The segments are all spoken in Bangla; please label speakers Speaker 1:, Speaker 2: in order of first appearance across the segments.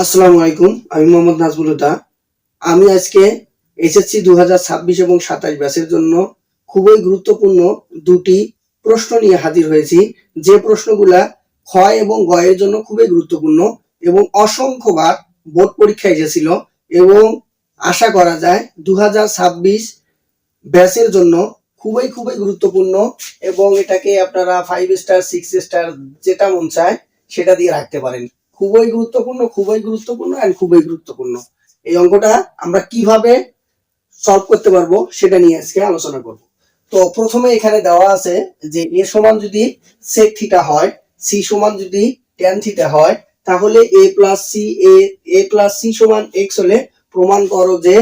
Speaker 1: আসসালামু আলাইকুম। আমি মোহাম্মদ নাজমুল হুদা। আমি আজকে এসএসসি 2026 এবং 27 ব্যাচের জন্য খুবই গুরুত্বপূর্ণ দুটি প্রশ্ন নিয়ে হাজির হয়েছি, যে প্রশ্নগুলা খ এবং গ এর জন্য খুবই গুরুত্বপূর্ণ এবং অসংখ্যবার বোর্ড পরীক্ষায় এসেছিল এবং আশা করা যায় 2026 ব্যাচের জন্য খুবই গুরুত্বপূর্ণ এবং এটাকে আপনারা 5 স্টার 6 স্টার যেটা মন চায় সেটা দিয়ে রাখতে পারেন। খুবই গুরুত্বপূর্ণ এন্ড খুবই গুরুত্বপূর্ণ। এই অঙ্কটা আমরা কিভাবে সলভ করতে পারবো সেটা নিয়ে আজকে আলোচনা করব। তো প্রথমে এখানে দেওয়া আছে যে এ সমান যদি sec থিটা হয়, সি সমান যদি tan থিটা হয়, তাহলে a প্লাস সি সমান x হলে প্রমাণ করো যে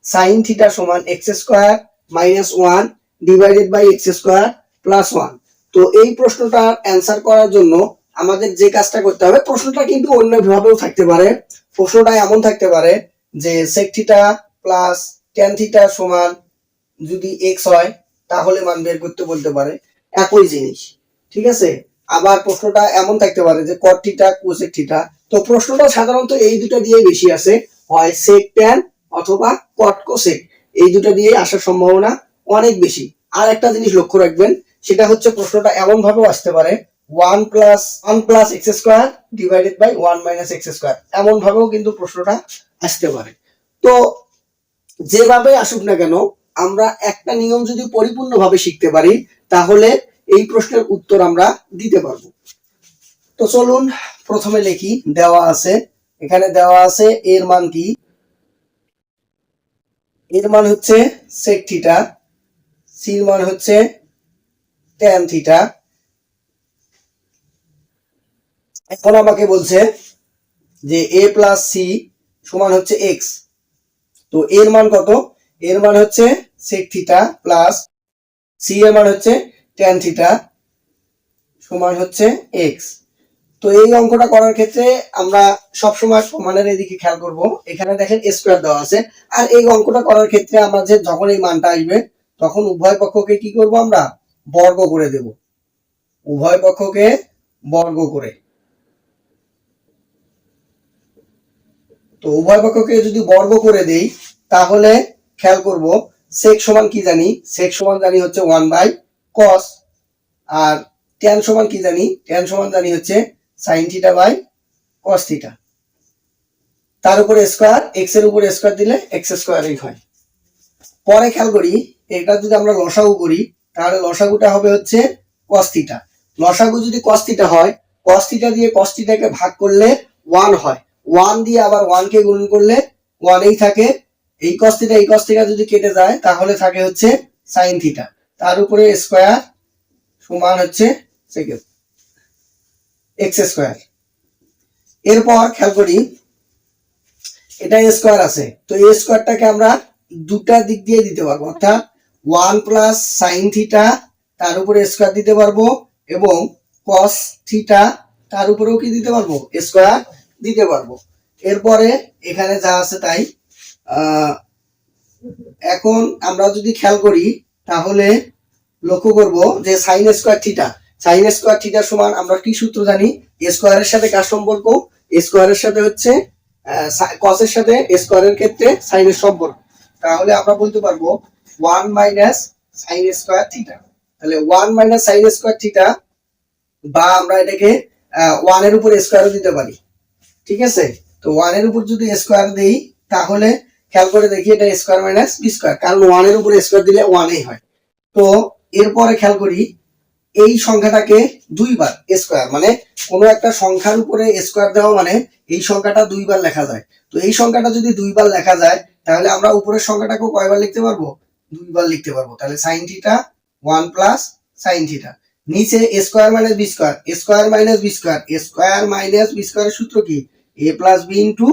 Speaker 1: sin থিটা সমান x square minus 1 divided by x square plus 1। তো এই প্রশ্নটার অ্যান্সার করার জন্য আমাদের যে কাজটা করতে হবে, প্রশ্নটা কিন্তু অন্যভাবেও থাকতে পারে। প্রশ্নটা এমন থাকতে পারে যে sec theta plus tan theta সমান যদি x হয় তাহলে মান বের করতে বলতে পারে, একই জিনিস। ঠিক আছে। আবার প্রশ্নটা এমন থাকতে পারে যে cot থিটা cosec থিটা। তো প্রশ্নটা সাধারণত এই দুটো দিয়ে বেশি আসে, হয় sec tan অথবা cot cosec, এই দুটো দিয়ে আসার সম্ভাবনা অনেক বেশি। আর একটা জিনিস লক্ষ্য রাখবেন, সেটা হচ্ছে প্রশ্নটা এমন ভাবেও আসতে পারে 1 plus x square divided by 1 minus x square, এমন ভাবেও কিন্তু প্রশ্নটা আসতে পারে। তো যেভাবে আসুক না কেন, আমরা একটা নিয়ম যদি পরিপূর্ণভাবে শিখতে পারি তাহলে এই প্রশ্নের উত্তর আমরা দিতে পারবো। তো চলুন প্রথমে লিখি। এখানে দেওয়া আছে এর মান কি? এর মান হচ্ছে sec থিটা, সির মান হচ্ছে tan থিটা। এখন আমাকে বলছে যে a প্লাস সি সমান হচ্ছে x। তো এর মান কত? এর মান হচ্ছে sec থিটা প্লাস সি এর মান হচ্ছে tan থিটা সমান হচ্ছে x। তো এই অঙ্কটা করার ক্ষেত্রে আমরা সবসময় প্রমাণের এদিকে খেয়াল করব। এখানে দেখেন স্কয়ার দেওয়া আছে, আর এই অঙ্কটা করার ক্ষেত্রে আমরা যে যখন এই মানটা আসবে তখন উভয় পক্ষকে কি করব, আমরা বর্গ করে দেব। উভয় পক্ষকে বর্গ করে, তো উভয় পক্ষকে যদি বর্গ করে দেই তাহলে খেয়াল করব sec সমান কি জানি? sec সমান জানি হচ্ছে 1 বাই cos, আর tan সমান কি জানি? tan সমান জানি হচ্ছে sin theta by cos theta. তার উপরে স্কয়ার, x এর উপরে স্কয়ার দিলে x স্কয়ারই হয়। পরে খেয়াল করি, এটা যদি আমরা লসাগু করি তাহলে লসাগুটা হবে হচ্ছে cos থিটা। লসাগু যদি cos থিটা হয়, cos থিটা দিয়ে cos থিটাকে ভাগ করলে 1 হয়, 1 দিয়ে আবার 1 কে গুণ করলে 1 এই থাকে। এই cos থিটা যদি কেটে যায় তাহলে থাকে হচ্ছে sin থিটা, তার উপরে স্কয়ার সমান হচ্ছে x স্কয়ার। এরপর খেয়াল করি, এটা স্কয়ার আছে, তো এই স্কয়ারটাকে আমরা দুটা দিক দিয়ে দিতে পারবো, অর্থাৎ 1 প্লাস সাইন থিটা তার উপরে স্কয়ার দিতে পারবো এবং cos থিটা তার উপরেও কি দিতে পারবো, স্কয়ার দিতে পারবো। এরপরে এখানে যা আছে তাই। এখন আমরা যদি খেয়াল করি তাহলে লক্ষ্য করব যে সাইন স্কয়ার থিটা সমান আমরা কি সূত্র জানি? স্কয়ারের সাথে কার সম্পর্ক? স্কয়ারের সাথে হচ্ছে cos এর সাথে স্কয়ারের ক্ষেত্রে সাইনের সম্পর্ক। তাহলে আমরা বলতে পারবো 1 মাইনাস সাইন স্কয়ার থিটা। তাহলে 1 মাইনাস সাইন স্কয়ার থিটা, বা আমরা এটাকে 1 এর উপর স্কয়ারও দিতে পারি। ঠিক আছে। তো 1 এর উপর যদি স্কয়ার দেই তাহলে খেয়াল করে দেখি এটা স্কয়ার মাইনাস বি স্কয়ার, কারণ 1 এর উপর স্কয়ার দিলে 1 এই হয়। তো এরপরে খেয়াল করি, এই সংখ্যাটাকে দুইবার স্কয়ার, মানে কোনো একটা সংখ্যার উপরে স্কয়ার দেওয়া মানে এই সংখ্যাটা দুইবার লেখা যায়। তো এই সংখ্যাটা যদি দুইবার লেখা যায় তাহলে আমরা উপরের সংখ্যাটাকে কয়বার লিখতে পারবো? দুইবার লিখতে পারবো। তাহলে sin theta 1 plus sin theta, নিচে square minus B square, square minus B স্কয়ারের সূত্র কি? a plus B into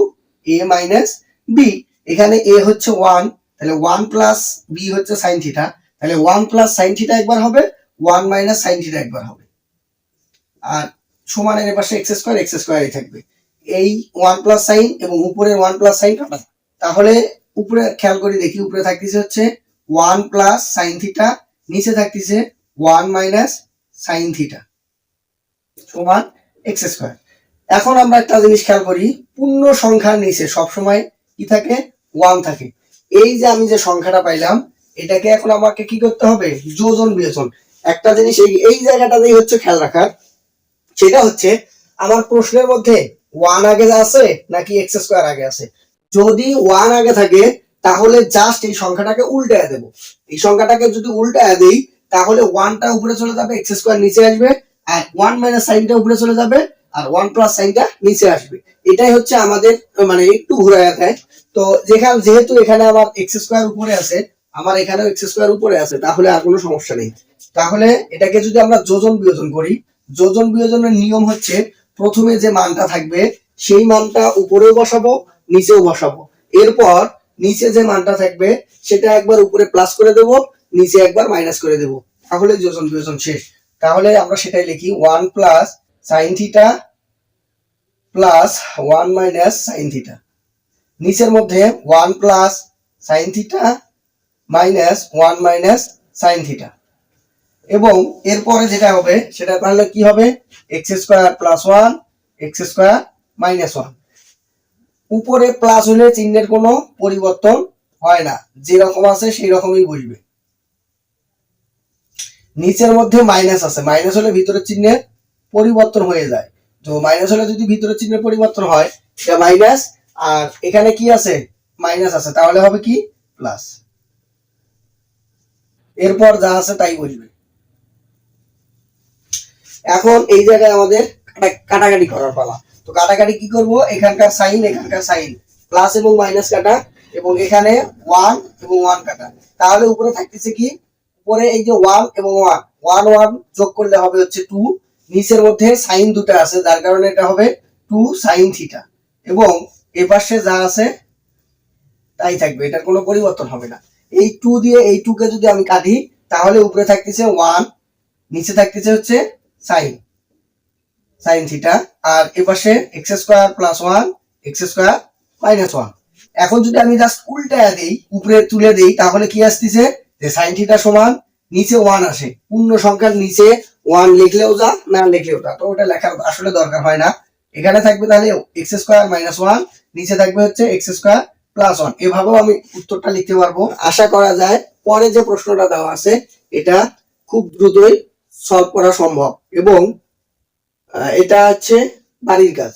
Speaker 1: a minus B. এখানে a হচ্ছে 1, তাহলে 1 প্লাস বি হচ্ছে sin থিটা, তাহলে 1 প্লাস sin থিটা একবার হবে, 1 মাইনাস sin থিটা একবার হবে, আর সমানের এপাশে x স্কয়ারই থাকবে। এই 1 প্লাস sin এবং উপরের 1 প্লাস sin কাটা, তাহলে উপরে খেয়াল করি দেখি, উপরে থাকতেছে হচ্ছে 1 প্লাস sin থিটা, নিচে থাকতেছে 1 মাইনাস sin থিটা সমান x স্কয়ার। এখন আমরা একটা জিনিস খেয়াল করি, পূর্ণ সংখ্যার নিচে সবসময় কি থাকে, 1 থাকে। এই যে আমি যে সংখ্যাটা পাইলাম, এটাকে এখন আমাকে কি করতে হবে, যোজন বিয়োজন। একটা জিনিস এই জায়গাটাতেই হচ্ছে খেয়াল রাখার, সেটা হচ্ছে আমার প্রশ্নের মধ্যে 1 আগে আছে নাকি এক্স স্কোয়ার আগে আছে। যদি 1 আগে থাকে তাহলে জাস্ট এই সংখ্যাটাকে উল্টায় দেব। এই সংখ্যাটাকে যদি উল্টায় দেই তাহলে 1টা উপরে চলে যাবে, এক্স স্কোয়ার নিচে আসবে, আর 1 মাইনাস সাইনটা উপরে চলে যাবে, আর 1 প্লাস সাইনটা নিচে আসবে। এটাই হচ্ছে আমাদের মানে একটু ঘুরাইয়া দেয়। তো যেহেতু এখানে আমার এক্স স্কোয়ার উপরে আছে, আমার এখানেও এক্স স্কোয়ার উপরে আছে, তাহলে আর কোনো সমস্যা নেই। তাহলে এটাকে যদি আমরা যোজন বিয়োজন করি, যোজন বিয়োজনের নিয়ম হচ্ছে প্রথমে যে মানটা থাকবে সেই মানটা উপরেও বসাবো, নিচেও বসাবো। এরপর নিচে যে মানটা থাকবে সেটা একবার উপরে প্লাস করে দেব, নিচে একবার মাইনাস করে দেব, তাহলে যোজন বিয়োজন শেষ। তাহলে আমরা সেটাই লিখি 1 plus sine theta plus 1 minus sine theta. নিচের মধ্যে 1 plus sine theta minus 1 minus sine theta. এবং এরপরে যেটা হবে সেটা তাহলে কি হবে, x square plus 1 x square minus 1। উপরে প্লাস হলে চিহ্নের কোনো পরিবর্তন হয় না, যেরকম আছে সেই রকমই বসবে। নিচের মধ্যে মাইনাস আছে, মাইনাস হলে ভিতরের চিহ্নের পরিবর্তন হয়ে যায়। তো মাইনাস হলে যদি ভিতরের চিহ্নের পরিবর্তন হয় সেটা মাইনাস, আর এখানে কি আছে, মাইনাস আছে, তাহলে হবে কি প্লাস। এরপর যা আছে তাই বসবে। এখন এই জায়গায় আমাদের কাটাকাটি করার পালা। তো কাটাকাটি কি করব, এখানকার সাইন এখানকার সাইন, প্লাস এবং মাইনাস কাটা, এবং এখানে 1 এবং 1 কাটা। তাহলে উপরে থাকতেছে কি, উপরে এই যে 1 এবং 1 1 1 যোগ করলে হবে হচ্ছে 2। নিচের মধ্যে সাইন দুটো আছে যার কারণে এটা হবে 2 সাইন থিটা, এবং এই পাশে যা আছে তাই থাকবে, এটার কোনো পরিবর্তন হবে না। এই 2 দিয়ে এই 2 কে যদি আমি কাটি তাহলে উপরে থাকতেছে 1, নিচে থাকতেছে হচ্ছে সাইন সাইন থিটা, আর এপাশে x square plus 1 x square minus 1। এখন যদি আমি জাস্ট উল্টায়া দেই, উপরে তুলে দেই, তাহলে কি আসতেছে, যে সাইন থিটা সমান নিচে 1 আসে, পূর্ণ সংখ্যার নিচে 1 লিখলেও যা, না লিখলেও যা, তো ওটা লেখার আসলে দরকার হয় না। এখানে থাকবে তাহলে এক্স স্কোয়ার মাইনাস 1, নিচে থাকবে হচ্ছে এক্স স্কোয়ার প্লাস 1। এভাবেও আমি উত্তরটা লিখতে পারবো। আশা করা যায় পরে যে প্রশ্নটা দেওয়া আছে এটা খুব দ্রুতই সলভ করা সম্ভব, এবং এটা হচ্ছে বাড়ির কাজ।